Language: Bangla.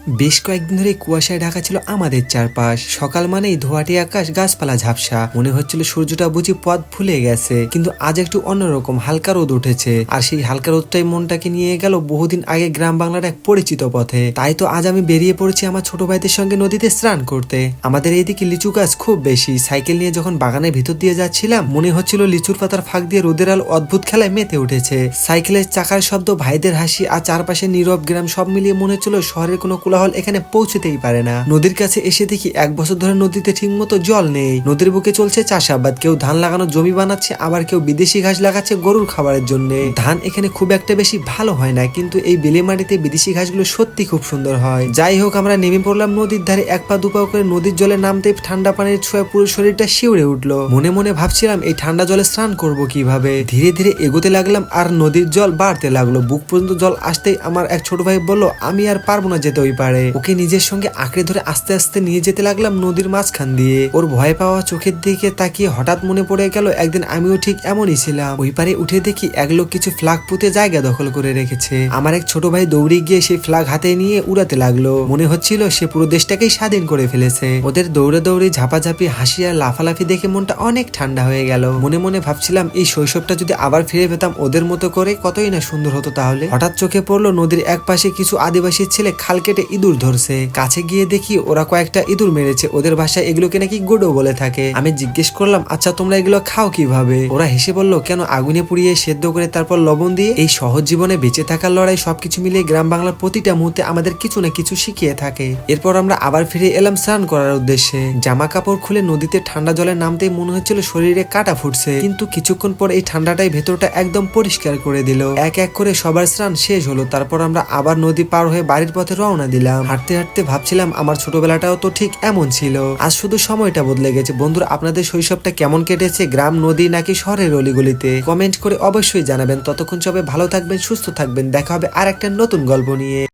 বেশ কয়েকদিন ধরে কুয়াশায় ঢাকা ছিল আমাদের চারপাশ। সকাল মানেই ধোয়াটি আকাশ, গাছপালা ঝাপসা, মনে হচ্ছিল সূর্যটা বুঝি পথ ভুলে গেছে। কিন্তু আজ একটু অন্যরকম, হালকা রোদ উঠেছে, আর সেই হালকা রোদটাই মনটাকে নিয়ে গেল বহুদিন আগে গ্রাম বাংলার এক পরিচিত পথে। তাই তো আজ আমি বেরিয়ে পড়েছি আমার ছোট ভাইদের সঙ্গে নদীতে স্নান করতে। আমাদের এইদিকে লিচু গাছ খুব বেশি। সাইকেল নিয়ে যখন বাগানের ভিতর দিয়ে যাচ্ছিলাম, মনে হচ্ছিল লিচুর পাতার ফাঁক দিয়ে রোদের আলো অদ্ভুত খেলায় মেতে উঠেছে। সাইকেলের চাকার শব্দ, ভাইদের হাসি, আর চারপাশে নীরব গ্রাম, সব মিলিয়ে মনে হচ্ছিল শহরের কোনো কোলাহল এখানে পৌঁছতেই পারে না। নদীর কাছে এসে দেখি 1 বছর ধরে নদীতে ঠিক মতো জল নেই। নদীর বুকে চলছে চাষাবাদ, কেউ ধান লাগানোর জমি বানাচ্ছে, আবার কেউ বিদেশি ঘাস লাগাচ্ছে গরুর খাবারের জন্য। ধান এখানে খুব একটা বেশি ভালো হয় না, কিন্তু এই বেলে মাটিতে বিদেশি ঘাসগুলো সত্যি খুব সুন্দর হয়। যাই হোক, আমরা নেমে পড়লাম নদীর ধারে। 1 পা 2 পা করে নদীর জলে নামতে ঠান্ডা পানির ছোঁয়া পুরো শরীরটা শিউরে উঠলো। মনে মনে ভাবছিলাম এই ঠান্ডা জলে স্নান করব কিভাবে। ধীরে ধীরে এগোতে লাগলাম, আর নদীর জল বাড়তে লাগলো। বুক পর্যন্ত জল আসতেই আমার এক ছোট ভাই বলল, আমি আর পারবো না যেতে ওই পারে। ওকে নিজের সঙ্গে আঁকড়ে ধরে আস্তে আস্তে নিয়ে যেতে লাগলাম নদীর মাঝখান দিয়ে। ওর ভয় পাওয়া চোখের দিকে তাকিয়ে হঠাৎ মনে পড়ে গেল, একদিন আমিও ঠিক এমনই ছিলাম। ওই পারে উঠে দেখি এক লোক কিছু ফ্ল্যাগ পুঁতে জায়গা দখল করে রেখেছে। আমার এক ছোট ভাই দৌড়ে গিয়ে সেই ফ্ল্যাগ হাতে নিয়ে উড়াতে লাগলো। মনে হচ্ছিল সে পুরো দেশটাকেই স্বাধীন করে ফেলেছে। ওদের দৌড়ে দৌড়ে ঝাপাঝাপি, হাসি আর লাফালাফি দেখে মনটা অনেক ঠান্ডা হয়ে গেল। মনে মনে ভাবছিলাম এই শৈশবটা যদি আবার ফিরে পেতাম ওদের মতো করে, কতই না সুন্দর হতো তাহলে। হঠাৎ চোখে পড়লো নদীর এক পাশে কিছু আদিবাসী ছেলে খাল কেটে ইঁদুর ধরছে। কাছে গিয়ে দেখি ওরা কয়েকটা ইঁদুর মেরেছে। ওদের ভাষায় এগুলোকে নাকি গোডো বলে থাকে। আমি জিজ্ঞেস করলাম, আচ্ছা তোমরা এগুলো খাও কিভাবে? ওরা হেসে বলল, কেন, আগুনে পুড়িয়ে সেদ্ধ করে তারপর লবণ দিয়ে। এই সহজ জীবনে বেঁচে থাকার লড়াই, সবকিছু মিলিয়ে গ্রাম বাংলার প্রতিটা মুহূর্তে আমাদের কিছু না কিছু শিখিয়ে থাকে। এরপর আমরা আবার ফিরে এলাম স্নান করার উদ্দেশ্যে। জামা কাপড় খুলে নদীতে ঠান্ডা জলে নামতেই মনে হচ্ছিল শরীরে কাটা ফুটছে, কিন্তু কিছুক্ষণ পর এই ঠান্ডাটাই ভেতরটা একদম পরিষ্কার করে দিল। এক এক করে সবার স্নান শেষ হলো। তারপর আমরা আবার নদী পার হয়ে বাড়ির পথে রওনা দিলাম। হাঁটতে হাঁটতে ভাবছিলাম আমার ছোটবেলাটাও তো ঠিক এমন ছিল। আজ শুধু সময়টা বদলে গেছে। বন্ধুরা, আপনাদের শৈশবটা কেমন কেটেছে? গ্রাম, নদী নাকি শহরের অলিগলিতে? কমেন্ট করে অবশ্যই জানাবেন। ততক্ষণ সবাই ভালো থাকবেন, সুস্থ থাকবেন। দেখা হবে আর একটা নতুন গল্প নিয়ে।